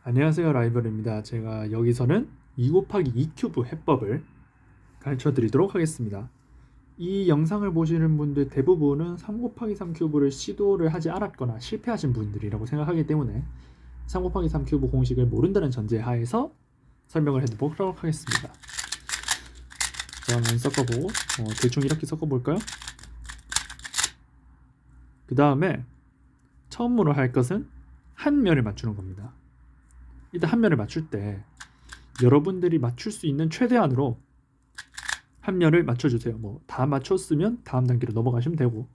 안녕하세요, 라이벌입니다. 제가 여기서는 2 곱하기 2 큐브 해법을 가르쳐 드리도록 하겠습니다. 이 영상을 보시는 분들 대부분은 3 곱하기 3 큐브를 시도를 하지 않았거나 실패하신 분들이라고 생각하기 때문에 3 곱하기 3 큐브 공식을 모른다는 전제 하에서 설명을 해보도록 하겠습니다. 자, 한번 섞어보고 대충 이렇게 섞어볼까요? 그 다음에 처음으로 할 것은 한 면을 맞추는 겁니다. 일단 한 면을 맞출 때 여러분들이 맞출 수 있는 최대한으로 한 면을 맞춰주세요. 뭐 다 맞췄으면 다음 단계로 넘어가시면 되고,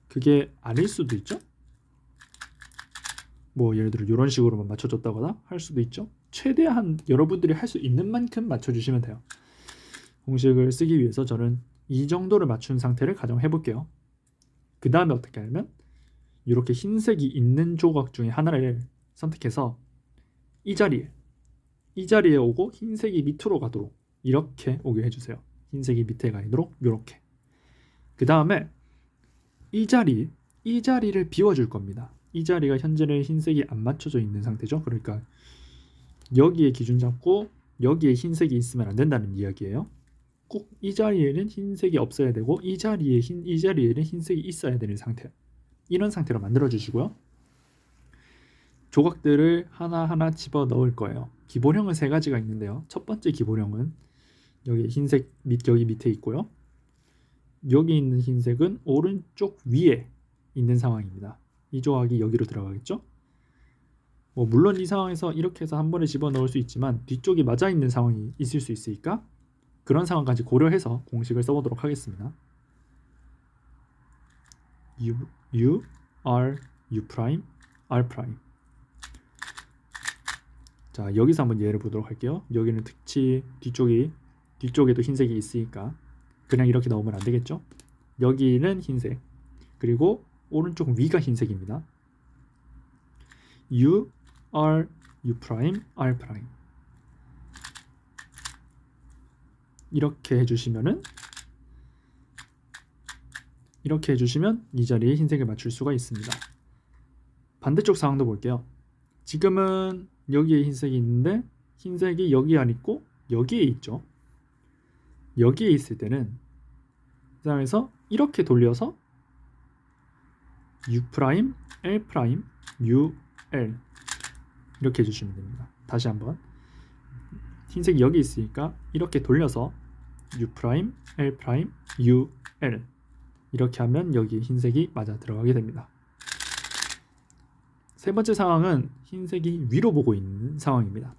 그게 아닐 수도 있죠. 뭐 예를 들어 이런 식으로만 맞춰줬다거나 할 수도 있죠. 최대한 여러분들이 할 수 있는 만큼 맞춰주시면 돼요. 공식을 쓰기 위해서 저는 이 정도를 맞춘 상태를 가정해 볼게요. 그 다음에 어떻게 하냐면 이렇게 흰색이 있는 조각 중에 하나를 선택해서 이 자리에 오고 흰색이 밑으로 가도록 이렇게 오게 해주세요. 흰색이 밑에 가 있도록 이렇게. 그 다음에 이 자리를 비워줄 겁니다. 이 자리가 현재는 흰색이 안 맞춰져 있는 상태죠. 그러니까 여기에 기준 잡고 여기에 흰색이 있으면 안 된다는 이야기예요. 꼭 이 자리에는 흰색이 없어야 되고 이 자리에는 흰색이 있어야 되는 상태. 이런 상태로 만들어 주시고요. 조각들을 하나하나 집어 넣을 거예요. 기본형은 3가지가 있는데요. 첫 번째 기본형은 여기 흰색 여기 밑에 있고요. 여기 있는 흰색은 오른쪽 위에 있는 상황입니다. 이 조각이 여기로 들어가겠죠? 물론 이 상황에서 이렇게 해서 한 번에 집어넣을 수 있지만 뒤쪽이 맞아 있는 상황이 있을 수 있으니까 그런 상황까지 고려해서 공식을 써보도록 하겠습니다. U, R, U 프라임, R 프라임. 자, 여기서 한번 예를 보도록 할게요. 여기는 특치 뒤쪽에도 흰색이 있으니까 그냥 이렇게 넣으면 안 되겠죠? 여기는 흰색, 그리고 오른쪽 위가 흰색입니다. U, R, U 프라임, R 프라임. 이렇게 해주시면 이 자리에 흰색을 맞출 수가 있습니다. 반대쪽 상황도 볼게요. 지금은 여기에 흰색이 있는데 흰색이 여기 안 있고 여기에 있죠. 여기에 있을 때는 이 상황에서 이렇게 돌려서 U 프라임, L 프라임, U, L 이렇게 해주시면 됩니다. 다시 한번 흰색이 여기 있으니까 이렇게 돌려서 U 프라임, L 프라임, U, L 이렇게 하면 여기 흰색이 맞아 들어가게 됩니다. 세 번째 상황은 흰색이 위로 보고 있는 상황입니다.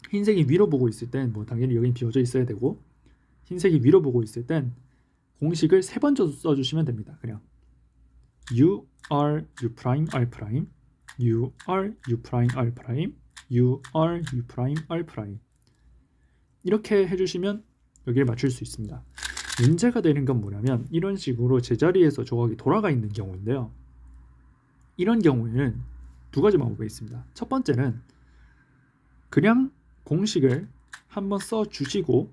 흰색이 위로 보고 있을 땐 당연히 여긴 비워져 있어야 되고, 흰색이 위로 보고 있을 땐 공식을 3번 써주시면 됩니다. 그냥 U, R, U 프라임, R 프라임, U, R, U 프라임, R 프라임, U, R, U 프라임, R 프라임 이렇게 해주시면 여기를 맞출 수 있습니다. 문제가 되는 건 뭐냐면 이런 식으로 제자리에서 조각이 돌아가 있는 경우인데요. 이런 경우에는 2가지 방법이 있습니다. 첫 번째는 그냥 공식을 한번 써주시고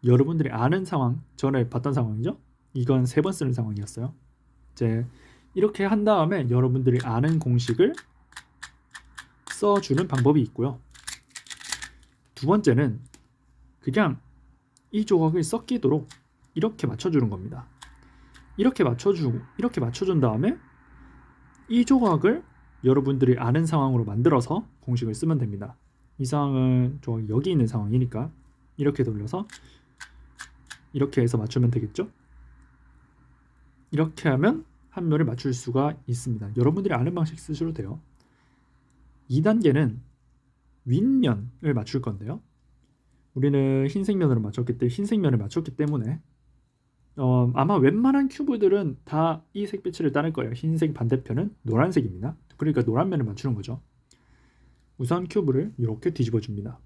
여러분들이 아는 상황, 전에 봤던 상황이죠. 이건 3번 쓰는 상황이었어요. 이제 이렇게 한 다음에 여러분들이 아는 공식을 써주는 방법이 있고요. 2번째는 그냥 이 조각을 섞이도록 이렇게 맞춰주는 겁니다. 이렇게 맞춰준 다음에 이 조각을 여러분들이 아는 상황으로 만들어서 공식을 쓰면 됩니다. 이 상황은 조각이 여기 있는 상황이니까 이렇게 돌려서 이렇게 해서 맞추면 되겠죠? 이렇게 하면 한 면을 맞출 수가 있습니다. 여러분들이 아는 방식 쓰셔도 돼요. 2단계는 윗면을 맞출 건데요. 우리는 흰색 면을 맞췄기 때문에 아마 웬만한 큐브들은 다 이 색배치를 따를 거예요. 흰색 반대편은 노란색입니다. 그러니까 노란 면을 맞추는 거죠. 우선 큐브를 이렇게 뒤집어 줍니다.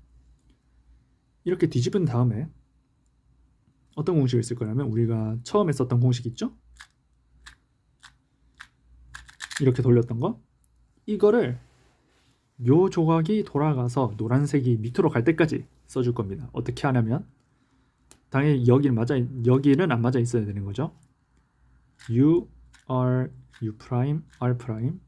이렇게 뒤집은 다음에 어떤 공식을 쓸 거냐면 우리가 처음에 썼던 공식 있죠? 이렇게 돌렸던 거, 이거를 요 조각이 돌아가서 노란색이 밑으로 갈 때까지 써줄 겁니다. 어떻게 하냐면 당연히 여기는 안 맞아 있어야 되는 거죠. U, R, U 프라임, R 프라임.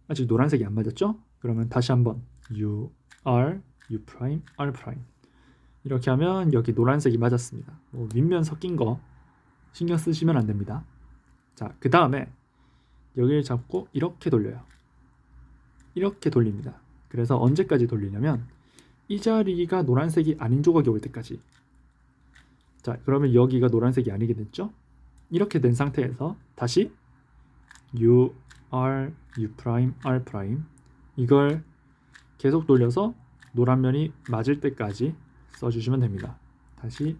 아직 노란색이 안 맞았죠? 그러면 다시 한번 U, R, U 프라임, R 프라임 이렇게 하면 여기 노란색이 맞았습니다. 뭐 윗면 섞인 거 신경 쓰시면 안 됩니다. 자, 그 다음에 여기를 잡고 이렇게 돌려요. 이렇게 돌립니다. 그래서 언제까지 돌리냐면 이 자리가 노란색이 아닌 조각이 올 때까지. 자, 그러면 여기가 노란색이 아니게 됐죠? 이렇게 된 상태에서 다시 U, R, U 프라임, R 프라임 이걸 계속 돌려서 노란 면이 맞을 때까지 써주시면 됩니다. 다시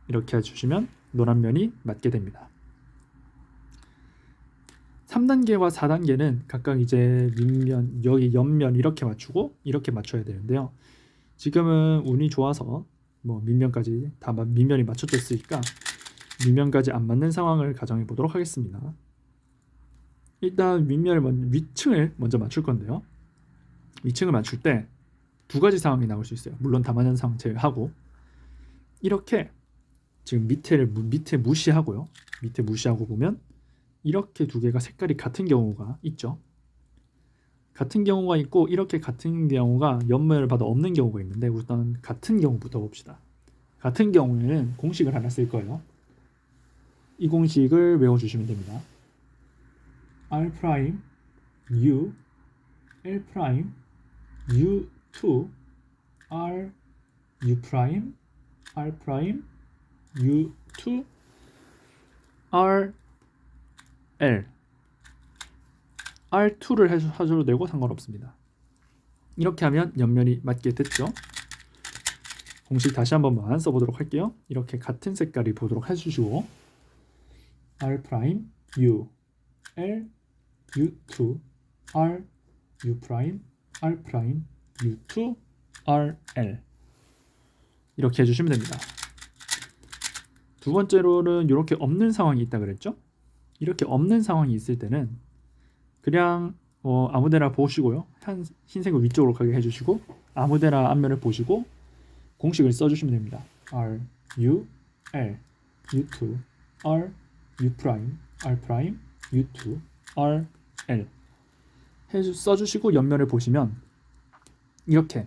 이렇게 해주시면 노란 면이 맞게 됩니다. 3단계와 4단계는 각각 이제 밑면, 여기 옆면 이렇게 맞추고 이렇게 맞춰야 되는데요. 지금은 운이 좋아서 뭐 밑면까지 다 밑면이 맞춰졌으니까 밑면까지 안 맞는 상황을 가정해 보도록 하겠습니다. 일단 위층을 먼저 맞출 건데요. 위층을 맞출 때 두 가지 상황이 나올 수 있어요. 물론 다 맞는 상황 제외하고 이렇게 지금 밑에 무시하고요. 밑에 무시하고 보면 이렇게 두 개가 색깔이 같은 경우가 있죠. 같은 경우가 있고 이렇게 같은 경우가 옆면을 봐도 없는 경우가 있는데 우선 같은 경우부터 봅시다. 같은 경우에는 공식을 하나 쓸 거예요. 이 공식을 외워주시면 됩니다. R 프라임 U L 프라임 U2 R U 프라임 R 프라임 U2 R L R2를 하셔도 되고 상관없습니다. 이렇게 하면 옆면이 맞게 됐죠. 공식 다시 한번만 써보도록 할게요. 이렇게 같은 색깔이 보도록 해주시고 R 프라임 U L U2 R U 프라임 R 프라임 U2 R L 이렇게 해주시면 됩니다. 두 번째로는 이렇게 없는 상황이 있다 그랬죠? 이렇게 없는 상황이 있을 때는 그냥 아무데나 보시고요. 흰색을 위쪽으로 가게 해주시고 아무데나 앞면을 보시고 공식을 써주시면 됩니다. R U L U2 R U 프라임 R 프라임 U2 R L 써주시고 옆면을 보시면 이렇게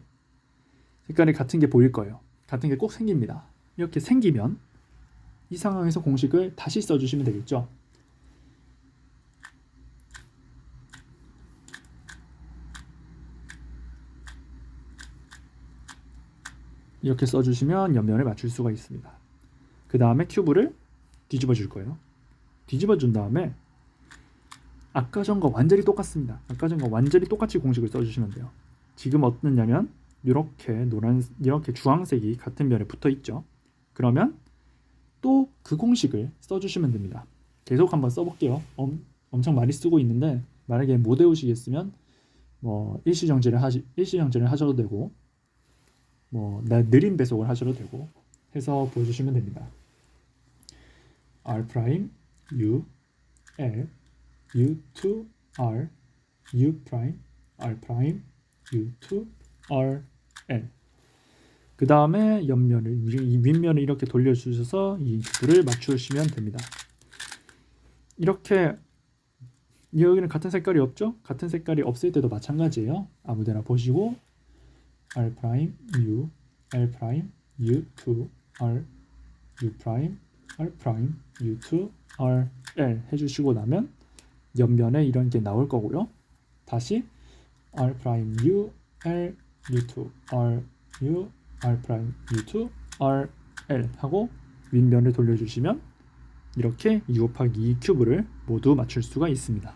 색깔이 같은 게 보일 거예요. 같은 게 꼭 생깁니다. 이렇게 생기면 이 상황에서 공식을 다시 써주시면 되겠죠. 이렇게 써주시면 옆면을 맞출 수가 있습니다. 그 다음에 큐브를 뒤집어 줄 거예요. 뒤집어 준 다음에 아까 전과 완전히 똑같습니다. 아까 전과 완전히 똑같이 공식을 써주시면 돼요. 지금 어떻냐면 이렇게 주황색이 같은 면에 붙어 있죠. 그러면 또 그 공식을 써주시면 됩니다. 계속 한번 써볼게요. 엄청 많이 쓰고 있는데 만약에 못 외우시겠으면 뭐 일시정지를 하셔도 되고 뭐 느린 배속을 하셔도 되고 해서 보여주시면 됩니다. R 프라임 U L U2 R U 프라임 R 프라임 U2 R L 그 다음에 윗면을 이렇게 돌려주셔서 이 큐브를 맞추시면 됩니다. 이렇게 여기는 같은 색깔이 없죠? 같은 색깔이 없을 때도 마찬가지예요. 아무데나 보시고 R 프라임 U L 프라임 U2 R U 프라임 R 프라임 U2 R L 해주시고 나면 옆면에 이런 게 나올 거고요. 다시 R 프라임 U L U2 R U R 프라임 U2 R L 하고 윗면을 돌려주시면 이렇게 2 곱하기 2 큐브를 모두 맞출 수가 있습니다.